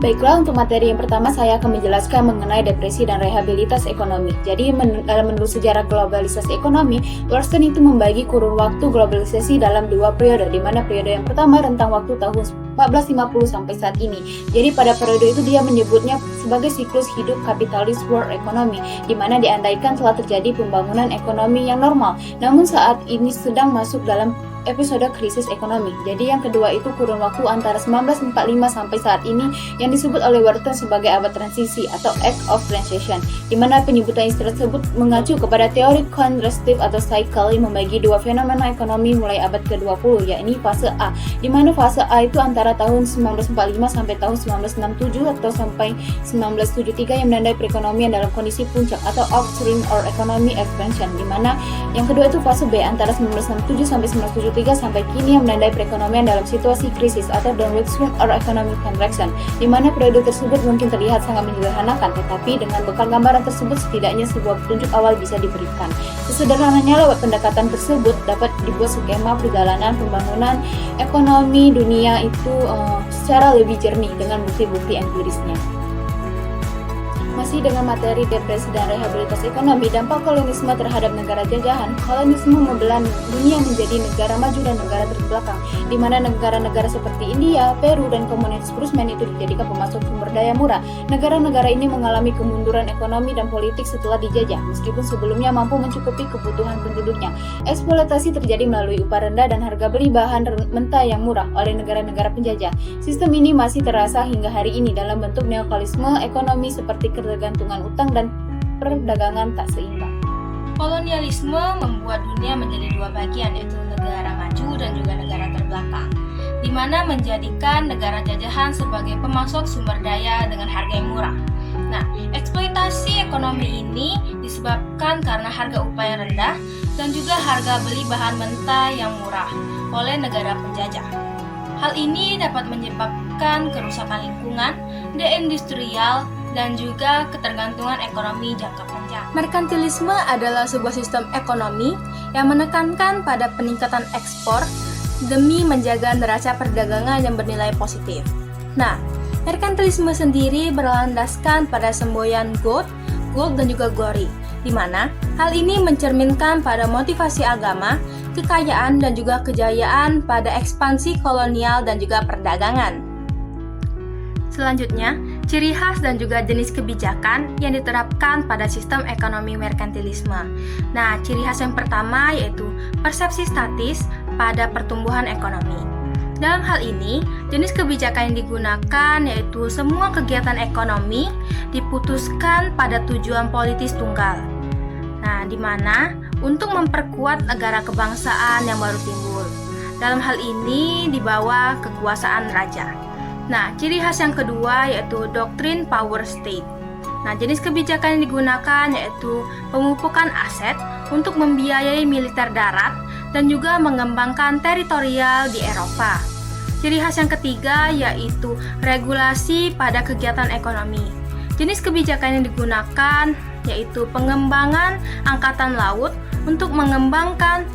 Baiklah, untuk materi yang pertama saya akan menjelaskan mengenai depresi dan rehabilitas ekonomi. Jadi menurut sejarah globalisasi ekonomi, Warston itu membagi kurun waktu globalisasi dalam dua periode, di mana periode yang pertama rentang waktu tahun 1450 sampai saat ini. Jadi pada periode itu dia menyebutnya sebagai siklus hidup kapitalis world economy, di mana diandaikan telah terjadi pembangunan ekonomi yang normal. Namun saat ini sedang masuk dalam episode krisis ekonomi. Jadi yang kedua itu kurun waktu antara 1945 sampai saat ini yang disebut oleh Warston sebagai abad transisi atau Age of Transition, di mana penyebutan istilah tersebut mengacu kepada teori contrastive atau cycle yang membagi dua fenomena ekonomi mulai abad ke-20, yakni fase A, di mana fase A itu antara tahun 1945 sampai tahun 1967 atau sampai 1973 yang menandai perekonomian dalam kondisi puncak atau upswing or economy expansion, di mana yang kedua itu fase B antara 1967 sampai 1973 sampai kini yang menandai perekonomian dalam situasi krisis atau downward swing or economic contraction, di mana periode tersebut mungkin terlihat sangat menyederhanakan, tetapi dengan bekal gambaran tersebut setidaknya sebuah petunjuk awal bisa diberikan. Sesederhananya lewat pendekatan tersebut dapat dibuat skema perjalanan pembangunan ekonomi dunia itu secara lebih jernih dengan bukti-bukti empirisnya. Masih dengan materi depresi dan rehabilitas ekonomi, dampak kolonisme terhadap negara jajahan. Kolonisme membelah dunia menjadi negara maju dan negara terbelakang, di mana negara-negara seperti India, Peru, dan komunitas Prusmen itu dijadikan pemasok sumber daya murah. Negara-negara ini mengalami kemunduran ekonomi dan politik setelah dijajah, meskipun sebelumnya mampu mencukupi kebutuhan penduduknya. Eksploitasi terjadi melalui upah rendah dan harga beli bahan mentah yang murah oleh negara-negara penjajah. Sistem ini masih terasa hingga hari ini dalam bentuk neokolonialisme ekonomi seperti ketergantungan utang dan perdagangan tak seimbang. Kolonialisme membuat dunia menjadi dua bagian, yaitu negara maju dan juga negara terbelakang, di mana menjadikan negara jajahan sebagai pemasok sumber daya dengan harga yang murah. Nah, eksploitasi ekonomi ini disebabkan karena harga upah yang rendah dan juga harga beli bahan mentah yang murah oleh negara penjajah. Hal ini dapat menyebabkan kerusakan lingkungan, deindustrial, dan juga ketergantungan ekonomi jangka panjang. Merkantilisme adalah sebuah sistem ekonomi yang menekankan pada peningkatan ekspor demi menjaga neraca perdagangan yang bernilai positif. Nah, merkantilisme sendiri berlandaskan pada semboyan gold, dan juga glory, di mana hal ini mencerminkan pada motivasi agama, kekayaan, dan juga kejayaan pada ekspansi kolonial dan juga perdagangan. Selanjutnya, ciri khas dan juga jenis kebijakan yang diterapkan pada sistem ekonomi merkantilisme. Nah, ciri khas yang pertama yaitu persepsi statis pada pertumbuhan ekonomi. Dalam hal ini, jenis kebijakan yang digunakan yaitu semua kegiatan ekonomi diputuskan pada tujuan politis tunggal. Nah, di mana untuk memperkuat negara kebangsaan yang baru timbul. Dalam hal ini di bawah kekuasaan raja. Nah, ciri khas yang kedua yaitu doktrin power state. Nah, jenis kebijakan yang digunakan yaitu pemupukan aset untuk membiayai militer darat dan juga mengembangkan teritorial di Eropa. Ciri khas yang ketiga yaitu regulasi pada kegiatan ekonomi. Jenis kebijakan yang digunakan yaitu pengembangan angkatan laut untuk mengembangkan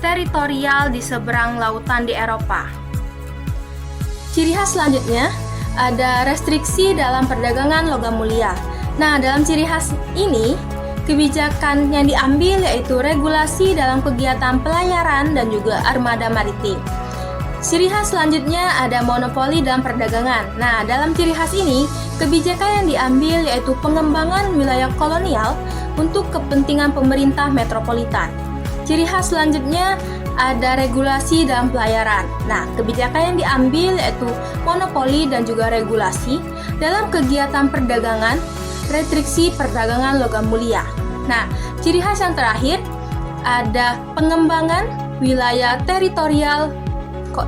teritorial di seberang lautan di Eropa. Ciri khas selanjutnya ada restriksi dalam perdagangan logam mulia. Nah, dalam ciri khas ini, kebijakan yang diambil yaitu regulasi dalam kegiatan pelayaran dan juga armada maritim. Ciri khas selanjutnya ada monopoli dalam perdagangan. Nah, dalam ciri khas ini, kebijakan yang diambil yaitu pengembangan wilayah kolonial untuk kepentingan pemerintah metropolitan. Ciri khas selanjutnya ada regulasi dalam pelayaran. Nah, kebijakan yang diambil yaitu monopoli dan juga regulasi dalam kegiatan perdagangan, restriksi perdagangan logam mulia. Nah, ciri khas yang terakhir ada pengembangan wilayah teritorial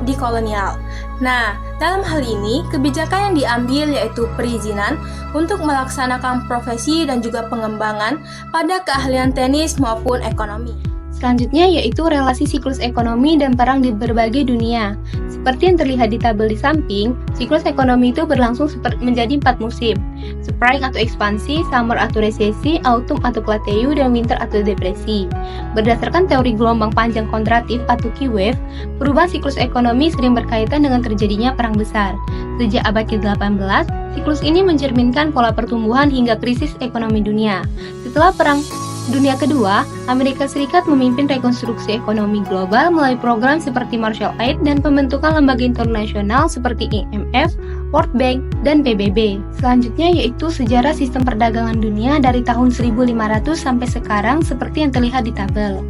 di kolonial. Nah, dalam hal ini kebijakan yang diambil yaitu perizinan untuk melaksanakan profesi dan juga pengembangan pada keahlian teknis maupun ekonomi. Selanjutnya yaitu relasi siklus ekonomi dan perang di berbagai dunia. Seperti yang terlihat di tabel di samping, siklus ekonomi itu berlangsung menjadi 4 musim. Spring atau ekspansi, summer atau resesi, autumn atau plateau, dan winter atau depresi. Berdasarkan teori gelombang panjang kontratif atau key wave, perubahan siklus ekonomi sering berkaitan dengan terjadinya perang besar. Sejak abad ke-18, siklus ini mencerminkan pola pertumbuhan hingga krisis ekonomi dunia. Setelah Perang Dunia Kedua, Amerika Serikat memimpin rekonstruksi ekonomi global melalui program seperti Marshall Aid dan pembentukan lembaga internasional seperti IMF, World Bank, dan PBB. Selanjutnya yaitu sejarah sistem perdagangan dunia dari tahun 1500 sampai sekarang seperti yang terlihat di tabel.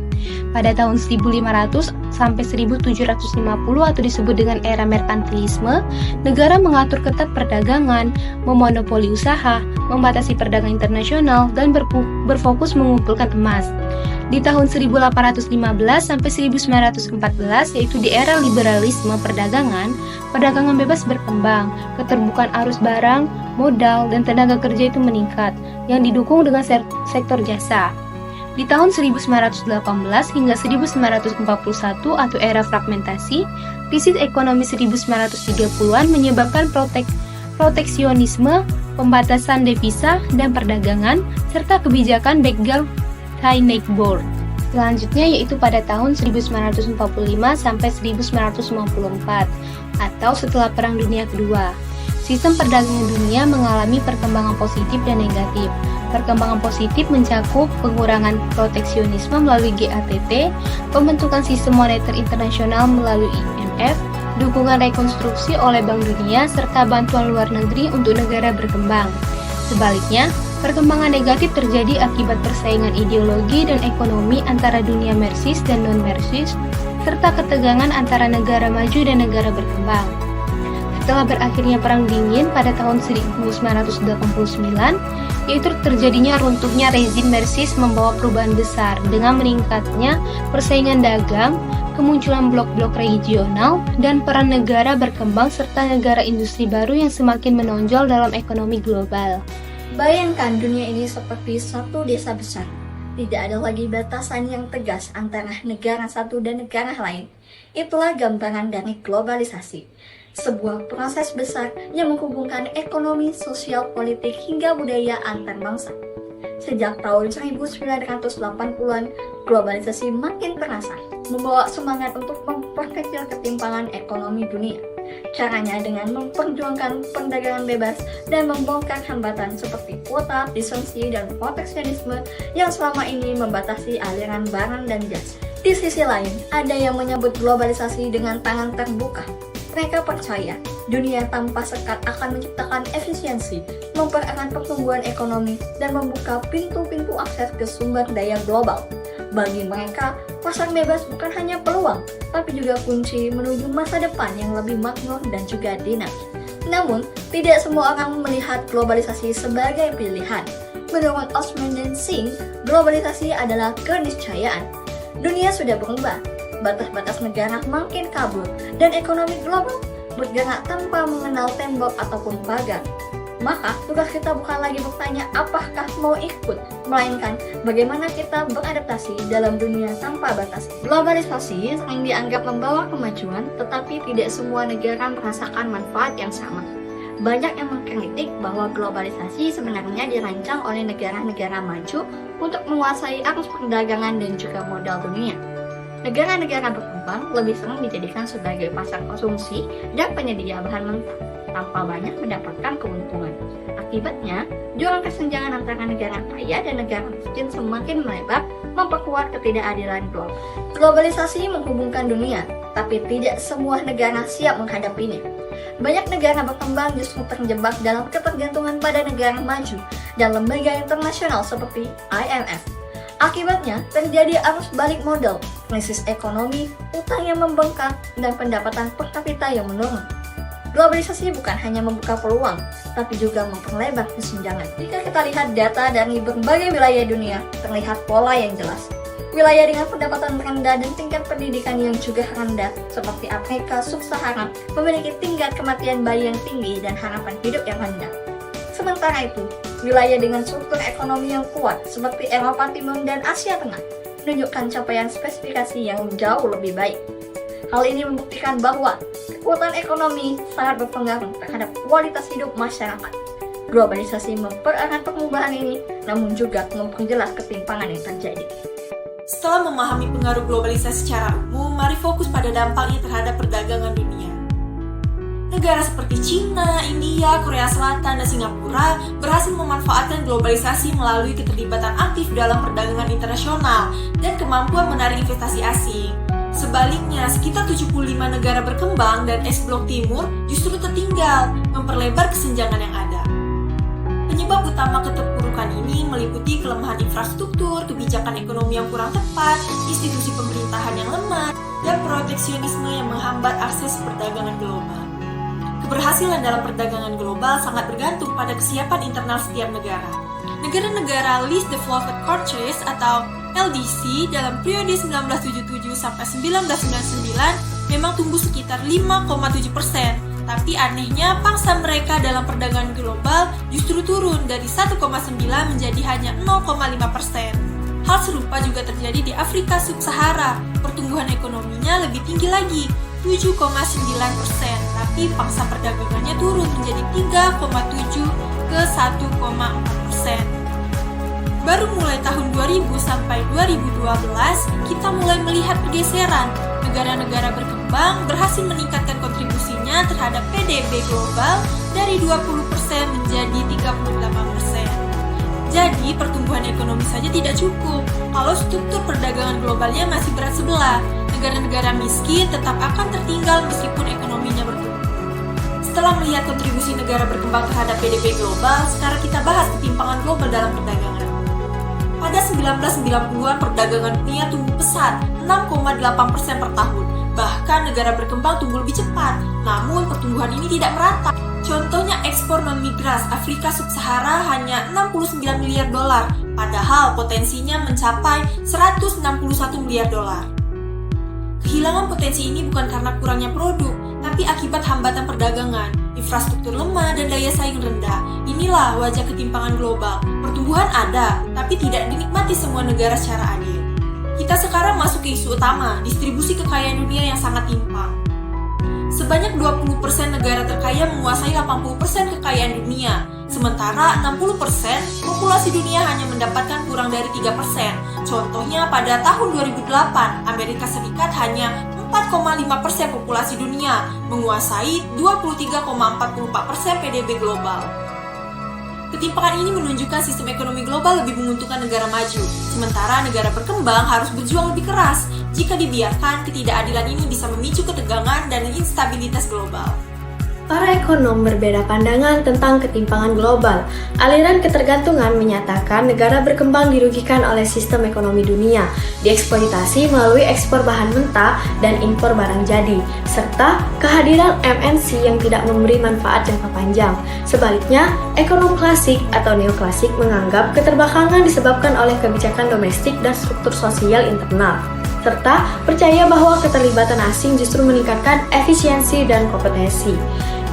Pada tahun 1500 sampai 1750 atau disebut dengan era merkantilisme, negara mengatur ketat perdagangan, memonopoli usaha, membatasi perdagangan internasional, dan berfokus mengumpulkan emas. Di tahun 1815 sampai 1914, yaitu di era liberalisme perdagangan bebas berkembang, keterbukaan arus barang, modal, dan tenaga kerja itu meningkat, yang didukung dengan sektor jasa. Di tahun 1918 hingga 1941 atau era fragmentasi, krisis ekonomi 1930-an menyebabkan proteksionisme, pembatasan devisa dan perdagangan, serta kebijakan Begleiter-Teilnehmboard. Selanjutnya yaitu pada tahun 1945 sampai 1954 atau setelah Perang Dunia Kedua. Sistem perdagangan dunia mengalami perkembangan positif dan negatif. Perkembangan positif mencakup pengurangan proteksionisme melalui GATT, pembentukan sistem moneter internasional melalui IMF, dukungan rekonstruksi oleh Bank Dunia, serta bantuan luar negeri untuk negara berkembang. Sebaliknya, perkembangan negatif terjadi akibat persaingan ideologi dan ekonomi antara dunia Marxis dan non-Marxis, serta ketegangan antara negara maju dan negara berkembang. Setelah berakhirnya Perang Dingin pada tahun 1989, yaitu terjadinya runtuhnya rezim Marxis membawa perubahan besar dengan meningkatnya persaingan dagang, kemunculan blok-blok regional, dan peran negara berkembang serta negara industri baru yang semakin menonjol dalam ekonomi global. Bayangkan dunia ini seperti satu desa besar. Tidak ada lagi batasan yang tegas antara negara satu dan negara lain. Itulah gambaran dari globalisasi. Sebuah proses besar yang menghubungkan ekonomi, sosial, politik, hingga budaya antar bangsa. Sejak tahun 1980-an, globalisasi makin terasa, membawa semangat untuk memperkecil ketimpangan ekonomi dunia. Caranya dengan memperjuangkan perdagangan bebas dan membongkar hambatan seperti kuota, lisensi, dan proteksionisme yang selama ini membatasi aliran barang dan jasa. Di sisi lain, ada yang menyebut globalisasi dengan tangan terbuka. Mereka percaya dunia tanpa sekat akan menciptakan efisiensi, mempererat pertumbuhan ekonomi, dan membuka pintu-pintu akses ke sumber daya global. Bagi mereka, pasar bebas bukan hanya peluang, tapi juga kunci menuju masa depan yang lebih makmur dan juga dinamis. Namun, tidak semua orang melihat globalisasi sebagai pilihan. Menurut Osman dan Singh, globalisasi adalah keniscayaan. Dunia sudah berubah. Batas-batas negara makin kabur, dan ekonomi global bergerak tanpa mengenal tembok ataupun pagar. Maka, tugas kita bukan lagi bertanya apakah mau ikut, melainkan bagaimana kita beradaptasi dalam dunia tanpa batas. Globalisasi sering dianggap membawa kemajuan, tetapi tidak semua negara merasakan manfaat yang sama. Banyak yang mengkritik bahwa globalisasi sebenarnya dirancang oleh negara-negara maju untuk menguasai arus perdagangan dan juga modal dunia. Negara-negara berkembang lebih sering dijadikan sebagai pasar konsumsi dan penyedia bahan mentah, tanpa banyak mendapatkan keuntungan. Akibatnya, jurang kesenjangan antara negara kaya dan negara miskin semakin melebar, memperkuat ketidakadilan global. Globalisasi menghubungkan dunia, tapi tidak semua negara siap menghadapinya. Banyak negara berkembang justru terjebak dalam ketergantungan pada negara maju dan lembaga internasional seperti IMF. Akibatnya, terjadi arus balik modal, krisis ekonomi, utang yang membengkak, dan pendapatan per kapita yang menurun. Globalisasi bukan hanya membuka peluang, tapi juga memperlebar kesenjangan. Jika kita lihat data dari berbagai wilayah dunia, terlihat pola yang jelas. Wilayah dengan pendapatan rendah dan tingkat pendidikan yang juga rendah, seperti Afrika Sub-Sahara, memiliki tingkat kematian bayi yang tinggi dan harapan hidup yang rendah. Sementara itu, wilayah dengan struktur ekonomi yang kuat seperti Eropa Timur dan Asia Tengah menunjukkan capaian spesifikasi yang jauh lebih baik. Hal ini membuktikan bahwa kekuatan ekonomi sangat berpengaruh terhadap kualitas hidup masyarakat. Globalisasi mempererat pengubahan ini, namun juga memperjelas ketimpangan yang terjadi. Setelah memahami pengaruh globalisasi secara umum, mari fokus pada dampaknya terhadap perdagangan dunia. Negara seperti China, India, Korea Selatan, dan Singapura berhasil memanfaatkan globalisasi melalui keterlibatan aktif dalam perdagangan internasional dan kemampuan menarik investasi asing. Sebaliknya, sekitar 75 negara berkembang dan ex-blok timur justru tertinggal, memperlebar kesenjangan yang ada. Penyebab utama keterpurukan ini meliputi kelemahan infrastruktur, kebijakan ekonomi yang kurang tepat, institusi pemerintahan yang lemah, dan proteksionisme yang menghambat akses perdagangan global. Keberhasilan dalam perdagangan global sangat bergantung pada kesiapan internal setiap negara. Negara-negara Least Developed Countries atau LDC dalam periode 1977 sampai 1999 memang tumbuh sekitar 5,7%. Tapi anehnya, pangsa mereka dalam perdagangan global justru turun dari 1,9 menjadi hanya 0,5%. Hal serupa juga terjadi di Afrika Sub-Sahara. Pertumbuhan ekonominya lebih tinggi lagi, 7,9%, tapi pangsa perdagangannya turun menjadi 3,7 ke 1,4%. Baru mulai tahun 2000 sampai 2012, kita mulai melihat pergeseran. Negara-negara berkembang berhasil meningkatkan kontribusinya terhadap PDB global dari 20% menjadi 38%. Jadi, pertumbuhan ekonomi saja tidak cukup. Kalau struktur perdagangan globalnya masih berat sebelah, negara-negara miskin tetap akan tertinggal meskipun ekonominya bertumbuh. Setelah melihat kontribusi negara berkembang terhadap PDB global, sekarang kita bahas ketimpangan global dalam perdagangan. Pada 1990-an, perdagangan dunia tumbuh pesat, 6,8% per tahun. Bahkan negara berkembang tumbuh lebih cepat, namun pertumbuhan ini tidak merata. Contohnya ekspor non-migas Afrika Sub-Sahara hanya 69 miliar dolar, padahal potensinya mencapai 161 miliar dolar. Kehilangan potensi ini bukan karena kurangnya produk, tapi akibat hambatan perdagangan, infrastruktur lemah, dan daya saing rendah. Inilah wajah ketimpangan global. Pertumbuhan ada, tapi tidak dinikmati semua negara secara adil. Kita sekarang masuk ke isu utama, distribusi kekayaan dunia yang sangat timpang. Sebanyak 20% negara terkaya menguasai 80% kekayaan dunia, sementara 60% populasi dunia hanya mendapatkan kurang dari 3%. Contohnya pada tahun 2008, Amerika Serikat hanya 4,5% populasi dunia, menguasai 23,44% PDB global. Ketimpangan ini menunjukkan sistem ekonomi global lebih menguntungkan negara maju, sementara negara berkembang harus berjuang lebih keras. Jika dibiarkan, ketidakadilan ini bisa memicu ketegangan dan instabilitas global. Para ekonom berbeda pandangan tentang ketimpangan global. Aliran ketergantungan menyatakan negara berkembang dirugikan oleh sistem ekonomi dunia, dieksploitasi melalui ekspor bahan mentah dan impor barang jadi, serta kehadiran MNC yang tidak memberi manfaat jangka panjang. Sebaliknya, ekonom klasik atau neoklasik menganggap keterbelakangan disebabkan oleh kebijakan domestik dan struktur sosial internal, serta percaya bahwa keterlibatan asing justru meningkatkan efisiensi dan kompetensi.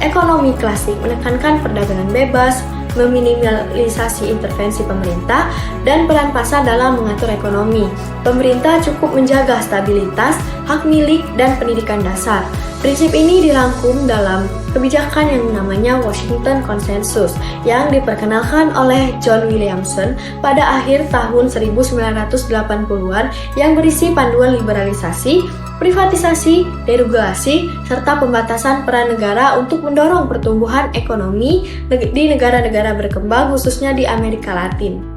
Ekonomi klasik menekankan perdagangan bebas, meminimalisasi intervensi pemerintah, dan peran pasar dalam mengatur ekonomi. Pemerintah cukup menjaga stabilitas, hak milik, dan pendidikan dasar. Prinsip ini dirangkum dalam kebijakan yang namanya Washington Consensus yang diperkenalkan oleh John Williamson pada akhir tahun 1980-an yang berisi panduan liberalisasi, privatisasi, deregulasi, serta pembatasan peran negara untuk mendorong pertumbuhan ekonomi di negara-negara berkembang khususnya di Amerika Latin.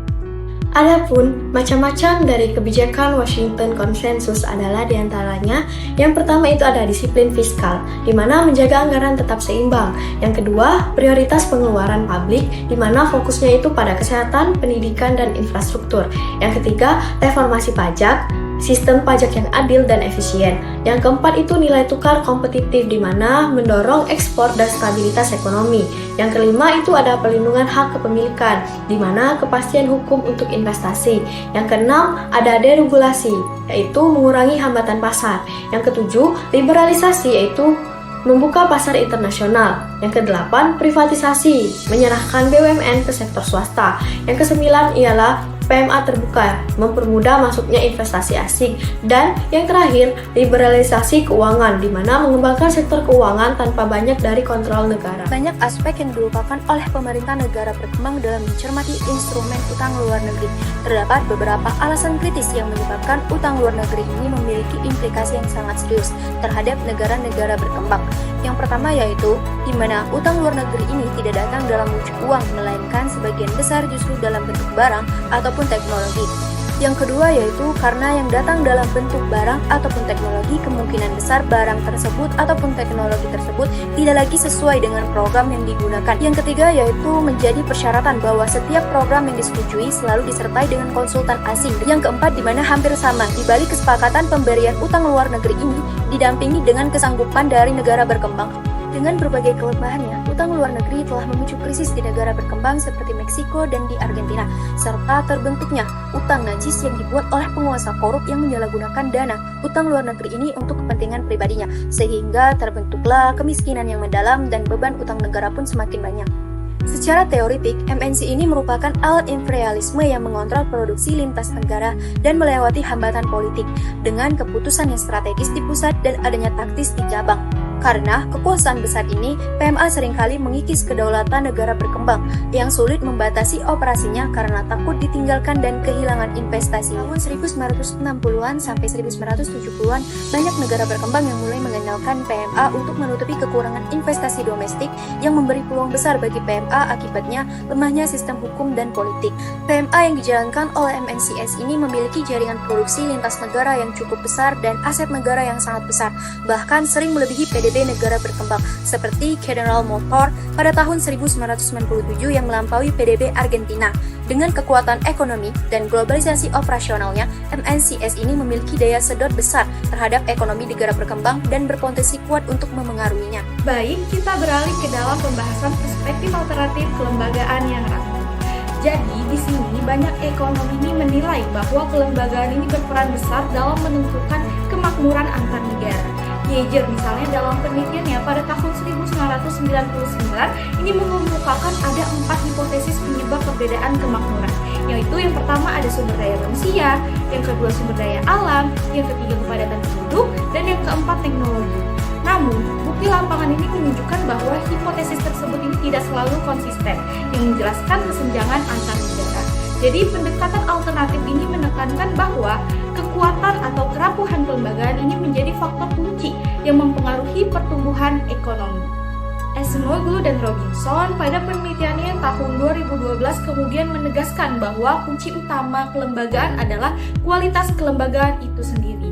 Adapun macam-macam dari kebijakan Washington Consensus adalah diantaranya yang pertama itu ada disiplin fiskal, di mana menjaga anggaran tetap seimbang. Yang kedua, prioritas pengeluaran publik, di mana fokusnya itu pada kesehatan, pendidikan, dan infrastruktur. Yang ketiga, reformasi pajak, sistem pajak yang adil dan efisien. Yang keempat itu nilai tukar kompetitif, di mana mendorong ekspor dan stabilitas ekonomi. Yang kelima itu ada perlindungan hak kepemilikan, di mana kepastian hukum untuk investasi. Yang keenam ada deregulasi, yaitu mengurangi hambatan pasar. Yang ketujuh liberalisasi, yaitu membuka pasar internasional. Yang kedelapan privatisasi, menyerahkan BUMN ke sektor swasta. Yang kesembilan ialah PMA terbuka, mempermudah masuknya investasi asing. Dan yang terakhir, liberalisasi keuangan, di mana mengembangkan sektor keuangan tanpa banyak dari kontrol negara. Banyak aspek yang dilupakan oleh pemerintah negara berkembang dalam mencermati instrumen utang luar negeri. Terdapat beberapa alasan kritis yang menyebabkan utang luar negeri ini memiliki implikasi yang sangat serius terhadap negara-negara berkembang. Yang pertama yaitu, di mana utang luar negeri ini tidak datang dalam wujud uang, melainkan sebagian besar justru dalam bentuk barang ataupun teknologi. Yang kedua yaitu karena yang datang dalam bentuk barang ataupun teknologi, kemungkinan besar barang tersebut ataupun teknologi tersebut tidak lagi sesuai dengan program yang digunakan. Yang ketiga yaitu menjadi persyaratan bahwa setiap program yang disetujui selalu disertai dengan konsultan asing. Yang keempat, di mana hampir sama di balik kesepakatan pemberian utang luar negeri ini didampingi dengan kesanggupan dari negara berkembang. Dengan berbagai kelemahannya, utang luar negeri telah memicu krisis di negara berkembang seperti Meksiko dan di Argentina, serta terbentuknya utang najis yang dibuat oleh penguasa korup yang menyalahgunakan dana utang luar negeri ini untuk kepentingan pribadinya, sehingga terbentuklah kemiskinan yang mendalam dan beban utang negara pun semakin banyak. Secara teoritik, MNC ini merupakan alat imperialisme yang mengontrol produksi lintas negara dan melewati hambatan politik dengan keputusan yang strategis di pusat dan adanya taktis di cabang. Karena kekuasaan besar ini, PMA seringkali mengikis kedaulatan negara berkembang yang sulit membatasi operasinya karena takut ditinggalkan dan kehilangan investasi. Tahun 1960-an sampai 1970-an, banyak negara berkembang yang mulai mengandalkan PMA untuk menutupi kekurangan investasi domestik yang memberi peluang besar bagi PMA akibatnya lemahnya sistem hukum dan politik. PMA yang dijalankan oleh MNCS ini memiliki jaringan produksi lintas negara yang cukup besar dan aset negara yang sangat besar, bahkan sering melebihi PDB negara berkembang seperti General Motors pada tahun 1997 yang melampaui PDB Argentina. Dengan kekuatan ekonomi dan globalisasi operasionalnya, MNCS ini memiliki daya sedot besar terhadap ekonomi negara berkembang dan berpotensi kuat untuk memengaruhinya. Baik, kita beralih ke dalam pembahasan perspektif alternatif kelembagaan yang rapuh. Jadi, di sini banyak ekonomi ini menilai bahwa kelembagaan ini berperan besar dalam menentukan kemakmuran antar negara. Yeager misalnya dalam penelitiannya pada tahun 1999 ini mengemukakan ada 4 hipotesis penyebab perbedaan kemakmuran, yaitu yang pertama ada sumber daya manusia, yang kedua sumber daya alam, yang ketiga kepadatan penduduk, dan yang keempat teknologi. Namun, bukti lapangan ini menunjukkan bahwa hipotesis tersebut ini tidak selalu konsisten, yang menjelaskan kesenjangan antar negara. Jadi, pendekatan alternatif ini menekankan bahwa kekuatan atau kerapuhan kelembagaan ini menjadi faktor kunci yang mempengaruhi pertumbuhan ekonomi. Acemoglu dan Robinson pada penelitiannya tahun 2012 kemudian menegaskan bahwa kunci utama kelembagaan adalah kualitas kelembagaan itu sendiri.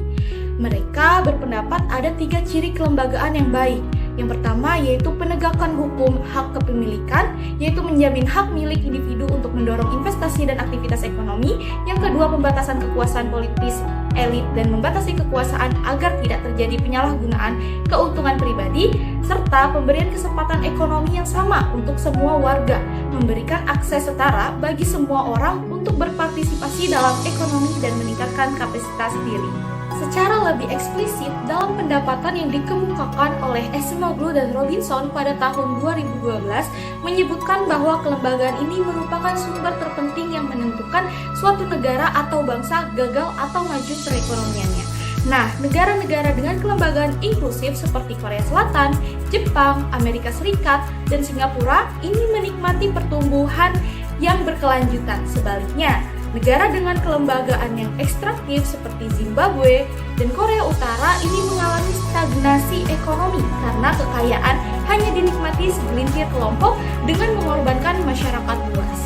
Mereka berpendapat ada 3 ciri kelembagaan yang baik. Yang pertama yaitu penegakan hukum hak kepemilikan, yaitu menjamin hak milik individu untuk mendorong investasi dan aktivitas ekonomi. Yang kedua, pembatasan kekuasaan politis elit dan membatasi kekuasaan agar tidak terjadi penyalahgunaan keuntungan pribadi, serta pemberian kesempatan ekonomi yang sama untuk semua warga, memberikan akses setara bagi semua orang untuk berpartisipasi dalam ekonomi dan meningkatkan kapasitas diri. Secara lebih eksplisit, dalam pendapatan yang dikemukakan oleh Acemoglu dan Robinson pada tahun 2012 menyebutkan bahwa kelembagaan ini merupakan sumber terpenting yang menentukan suatu negara atau bangsa gagal atau maju perekonomiannya. Nah, negara-negara dengan kelembagaan inklusif seperti Korea Selatan, Jepang, Amerika Serikat, dan Singapura ini menikmati pertumbuhan yang berkelanjutan. Sebaliknya, negara dengan kelembagaan yang ekstraktif seperti Zimbabwe dan Korea Utara ini mengalami stagnasi ekonomi karena kekayaan hanya dinikmati segelintir kelompok dengan mengorbankan masyarakat luas.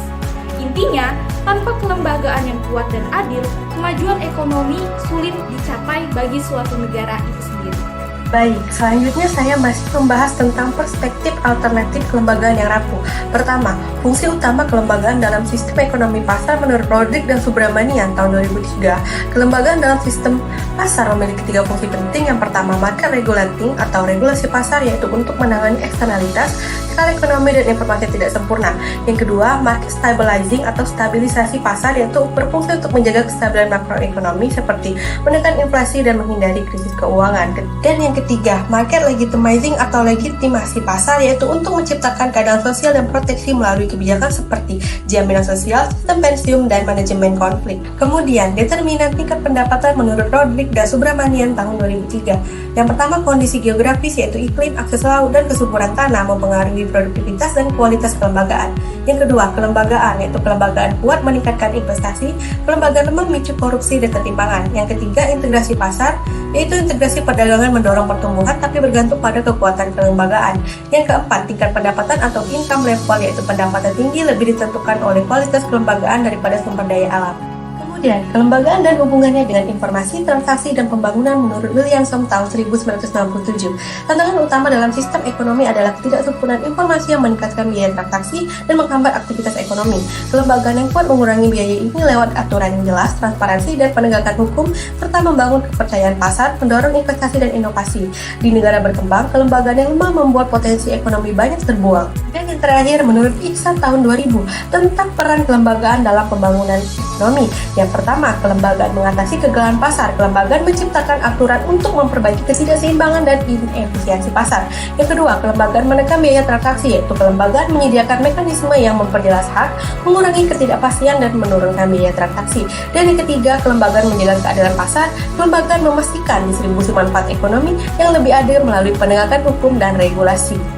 Intinya, tanpa kelembagaan yang kuat dan adil, kemajuan ekonomi sulit dicapai bagi suatu negara itu sendiri. Baik, selanjutnya saya masih membahas tentang perspektif alternatif kelembagaan yang rapuh. Pertama, fungsi utama kelembagaan dalam sistem ekonomi pasar menurut Rodrik dan Subramanian tahun 2003. Kelembagaan dalam sistem pasar memiliki 3 fungsi penting. Yang pertama, market regulating atau regulasi pasar, yaitu untuk menangani eksternalitas, skala ekonomi dan informasi tidak sempurna. Yang kedua, market stabilizing atau stabilisasi pasar, yaitu berfungsi untuk menjaga kestabilan makroekonomi seperti menekan inflasi dan menghindari krisis keuangan. Dan yang yang ketiga, market legitimizing atau legitimasi pasar, yaitu untuk menciptakan keadaan sosial dan proteksi melalui kebijakan seperti jaminan sosial, sistem pensiun, dan manajemen konflik. Kemudian, determinan tingkat pendapatan menurut Rodrik dan Subramanian tahun 2003. Yang pertama, kondisi geografis, yaitu iklim, akses laut, dan kesuburan tanah mempengaruhi produktivitas dan kualitas kelembagaan. Yang kedua, kelembagaan, yaitu kelembagaan kuat meningkatkan investasi, kelembagaan lemah memicu korupsi dan ketimpangan. Yang ketiga, integrasi pasar, yaitu integrasi perdagangan mendorong pertumbuhan tapi bergantung pada kekuatan kelembagaan. Yang keempat, tingkat pendapatan atau income level, yaitu pendapatan tinggi lebih ditentukan oleh kualitas kelembagaan daripada sumber daya alam. Kemudian, kelembagaan dan hubungannya dengan informasi, transaksi, dan pembangunan menurut Williamson tahun 1997. Tantangan utama dalam sistem ekonomi adalah ketidaksempurnaan informasi yang meningkatkan biaya transaksi dan menghambat aktivitas ekonomi. Kelembagaan yang kuat mengurangi biaya ini lewat aturan yang jelas, transparansi, dan penegakan hukum, serta membangun kepercayaan pasar, mendorong investasi dan inovasi. Di negara berkembang, kelembagaan yang lemah membuat potensi ekonomi banyak terbuang. Dan yang terakhir, menurut Ihsan tahun 2000, tentang peran kelembagaan dalam pembangunan ekonomi. Yang pertama, kelembagaan mengatasi kegagalan pasar. Kelembagaan menciptakan aturan untuk memperbaiki ketidakseimbangan dan inefisiensi pasar. Yang kedua, kelembagaan menekan biaya transaksi, yaitu kelembagaan menyediakan mekanisme yang memperjelas hak, mengurangi ketidakpastian, dan menurunkan biaya transaksi. Dan yang ketiga, kelembagaan menjaga keadilan pasar. Kelembagaan memastikan distribusi manfaat ekonomi yang lebih adil melalui penegakan hukum dan regulasi.